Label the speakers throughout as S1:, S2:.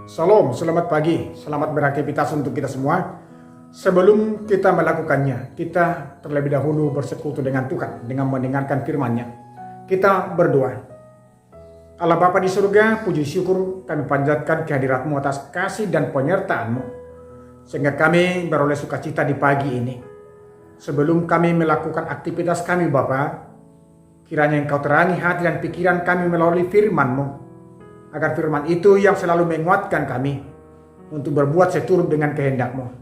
S1: Salam, selamat pagi, selamat beraktivitas untuk kita semua. Sebelum kita melakukannya, kita terlebih dahulu bersekutu dengan Tuhan dengan mendengarkan firman-Nya. Kita berdoa. Allah Bapa di surga, puji syukur kami panjatkan kehadirat-Mu atas kasih dan penyertaan-Mu, sehingga kami beroleh sukacita di pagi ini. Sebelum kami melakukan aktivitas kami Bapa, kiranya Engkau terangi hati dan pikiran kami melalui firman-Mu, agar firman itu yang selalu menguatkan kami untuk berbuat seturut dengan kehendak-Mu.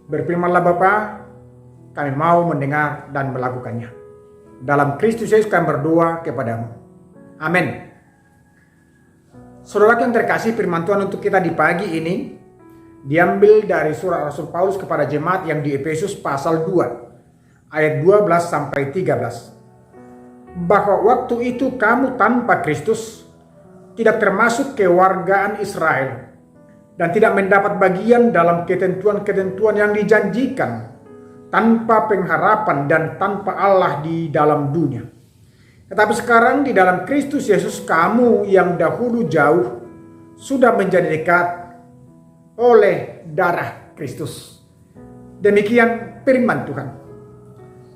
S1: Berfirmanlah Bapa, kami mau mendengar dan melakukannya. Dalam Kristus Yesus kami berdoa kepadamu. Amin. Saudara yang terkasih, firman Tuhan untuk kita di pagi ini diambil dari surat Rasul Paulus kepada jemaat yang di Efesus pasal 2 ayat 12 sampai 13. Bahwa waktu itu kamu tanpa Kristus tidak termasuk kewargaan Israel dan tidak mendapat bagian dalam ketentuan-ketentuan yang dijanjikan, tanpa pengharapan dan tanpa Allah di dalam dunia. Tetapi sekarang di dalam Kristus Yesus, kamu yang dahulu jauh sudah menjadi dekat oleh darah Kristus. Demikian firman Tuhan.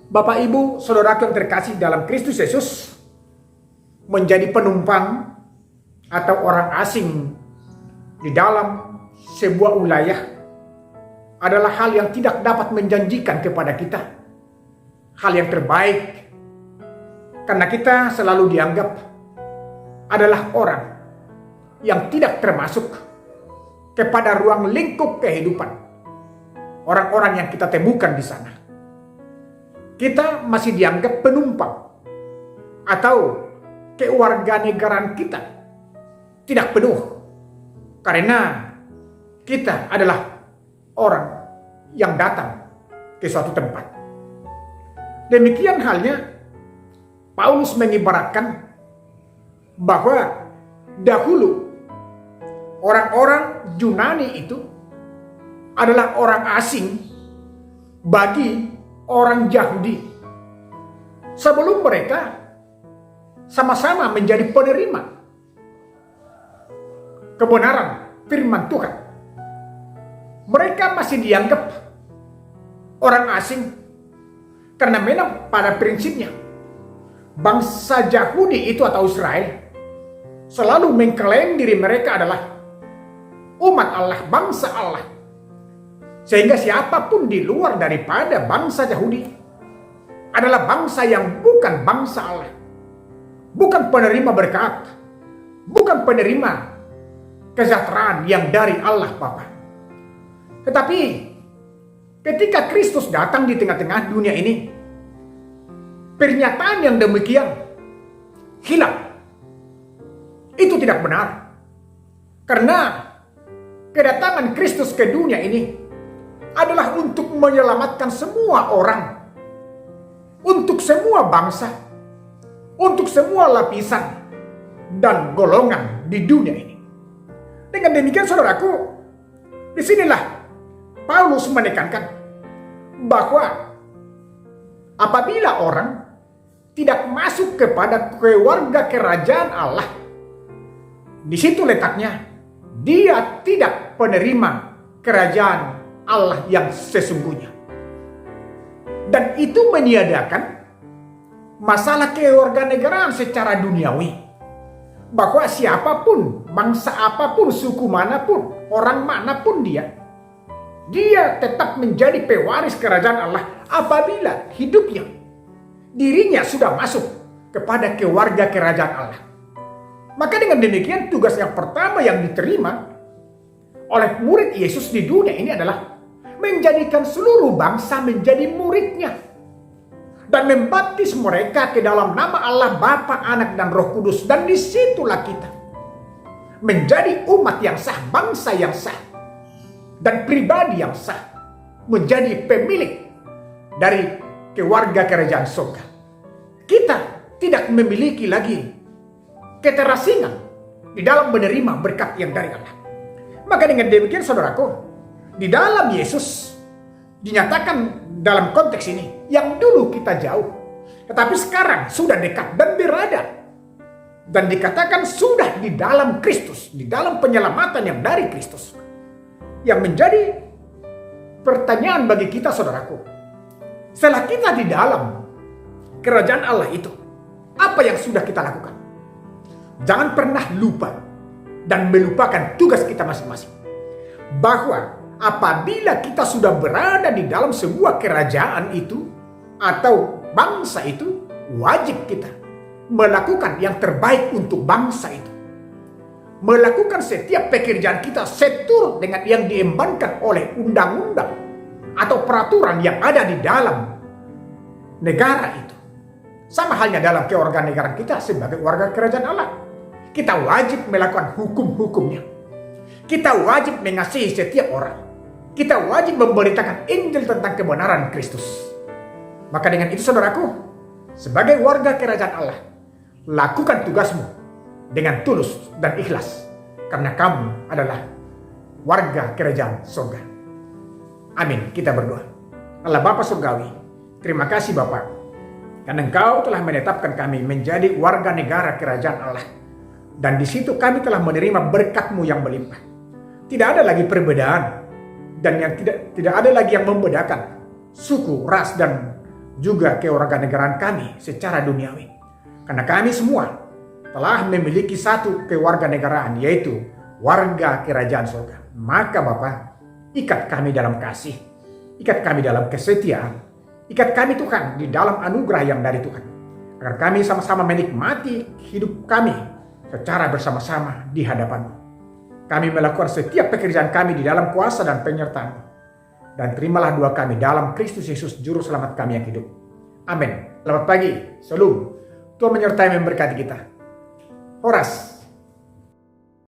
S1: Bapak Ibu Saudara yang terkasih dalam Kristus Yesus, menjadi penumpang atau orang asing di dalam sebuah wilayah adalah hal yang tidak dapat menjanjikan kepada kita hal yang terbaik, karena kita selalu dianggap adalah orang yang tidak termasuk kepada ruang lingkup kehidupan orang-orang yang kita temukan di sana. Kita masih dianggap penumpang, atau kewarganegaraan kita tidak penuh karena kita adalah orang yang datang ke suatu tempat. Demikian halnya Paulus mengibaratkan bahwa dahulu orang-orang Yunani itu adalah orang asing bagi orang Yahudi, sebelum mereka sama-sama menjadi penerima kebenaran firman Tuhan. Mereka masih dianggap orang asing karena memang pada prinsipnya bangsa Yahudi itu atau Israel selalu mengklaim diri mereka adalah umat Allah, bangsa Allah. Sehingga siapapun di luar daripada bangsa Yahudi adalah bangsa yang bukan bangsa Allah, bukan penerima berkat, bukan penerima kesejahteraan yang dari Allah Bapa. Tetapi ketika Kristus datang di tengah-tengah dunia ini, pernyataan yang demikian hilang. Itu tidak benar. Karena kedatangan Kristus ke dunia ini adalah untuk menyelamatkan semua orang, untuk semua bangsa, untuk semua lapisan dan golongan di dunia ini. Dengan demikian saudaraku, disinilah Paulus menekankan bahwa apabila orang tidak masuk kepada keluarga kerajaan Allah, di situ letaknya dia tidak penerima kerajaan Allah yang sesungguhnya. Dan itu meniadakan masalah kewarganegaraan secara duniawi. Bahwa siapapun, bangsa apapun, suku manapun, orang manapun dia tetap menjadi pewaris kerajaan Allah apabila hidupnya, dirinya sudah masuk kepada keluarga kerajaan Allah. Maka dengan demikian tugas yang pertama yang diterima oleh murid Yesus di dunia ini adalah menjadikan seluruh bangsa menjadi muridnya dan membaptis mereka ke dalam nama Allah Bapa, Anak, dan Roh Kudus. Dan disitulah kita menjadi umat yang sah, bangsa yang sah, dan pribadi yang sah, menjadi pemilik dari keluarga kerajaan surga. Kita tidak memiliki lagi keterasingan di dalam menerima berkat yang dari Allah. Maka dengan demikian saudaraku, di dalam Yesus dinyatakan dalam konteks ini, yang dulu kita jauh, tetapi sekarang sudah dekat dan berada dan dikatakan sudah di dalam Kristus, di dalam penyelamatan yang dari Kristus. Yang menjadi pertanyaan bagi kita, saudaraku, setelah kita di dalam kerajaan Allah itu, apa yang sudah kita lakukan? Jangan pernah lupa dan melupakan tugas kita masing-masing. Bahwa apabila kita sudah berada di dalam sebuah kerajaan itu atau bangsa itu, wajib kita melakukan yang terbaik untuk bangsa itu. Melakukan setiap pekerjaan kita seturut dengan yang diembankan oleh undang-undang atau peraturan yang ada di dalam negara itu. Sama halnya dalam kewarganegaraan kita sebagai warga kerajaan Allah. Kita wajib melakukan hukum-hukumnya. Kita wajib mengasihi setiap orang. Kita wajib memberitakan Injil tentang kebenaran Kristus. Maka dengan itu, saudaraku, sebagai warga kerajaan Allah, lakukan tugasmu dengan tulus dan ikhlas, karena kamu adalah warga kerajaan surga. Amin. Kita berdoa. Allah Bapa Surgawi, terima kasih Bapa, karena Engkau telah menetapkan kami menjadi warga negara kerajaan Allah. Dan di situ kami telah menerima berkat-Mu yang melimpah. Tidak ada lagi perbedaan, dan yang tidak ada lagi yang membedakan suku, ras, dan juga kewarganegaraan kami secara duniawi. Karena kami semua telah memiliki satu kewarganegaraan, yaitu warga kerajaan surga. Maka Bapa, ikat kami dalam kasih, ikat kami dalam kesetiaan, ikat kami Tuhan di dalam anugerah yang dari Tuhan, agar kami sama-sama menikmati hidup kami secara bersama-sama di hadapan-Mu. Kami melakukan setiap pekerjaan kami di dalam kuasa dan penyertaan-Mu. Dan terimalah doa kami dalam Kristus Yesus, Juru Selamat kami yang hidup. Amin. Selamat pagi, Shalom. Tuhan menyertai memberkati kita. Horas.